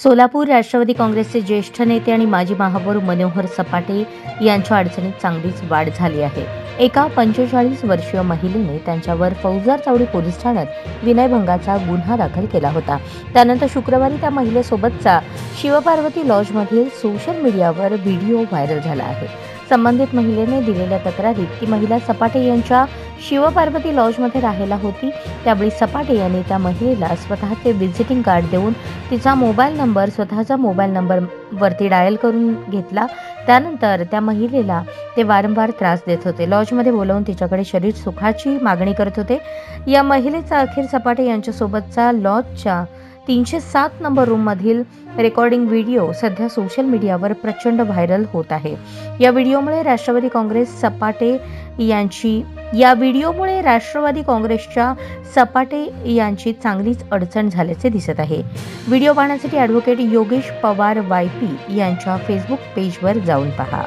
सोलापूर राष्ट्रवादी काँग्रेसचे ज्येष्ठ नेते आणि माजी महापौर मनोहर सपाटे यांच्या अडचणीत चांगलीच वाढ झाली आहे. एका 45 वर्षीय महिलेने त्यांच्यावर फौजदार चावडी पोलीस ठाण्यात विनयभंगाचा गुन्हा दाखल केला होता. त्यानंतर शुक्रवारी त्या महिलेसोबतचा शिवपार्वती लॉजमधील सोशल मीडियावर व्हिडिओ व्हायरल झाला आहे. संबंधित महिलेने दिलेल्या तक्रारीत ती महिला सपाटे यांच्या शिवपार्वती लॉजमध्ये राहायला होती. त्यावेळी सपाटे यांनी त्या महिलेला स्वतःचे व्हिजिटिंग कार्ड देऊन तिचा मोबाईल नंबर स्वतःचा मोबाईल नंबरवरती डायल करून घेतला. त्यानंतर त्या महिलेला ते वारंवार त्रास देत होते. लॉजमध्ये बोलावून तिच्याकडे शरीर सुखाची मागणी करत होते. या महिलेचा अखेर सपाटे यांच्यासोबतचा लॉजच्या 307 नंबर रूममधील रेकॉर्डिंग व्हिडिओ सध्या सोशल मीडियावर प्रचंड व्हायरल होत आहे. या व्हिडिओमुळे राष्ट्रवादी काँग्रेसच्या सपाटे यांची चांगलीच अडचण झाल्याचे दिसत आहे. व्हिडिओ पाहण्यासाठी ॲडव्होकेट योगेश पवार YP यांच्या फेसबुक पेजवर जाऊन पहा.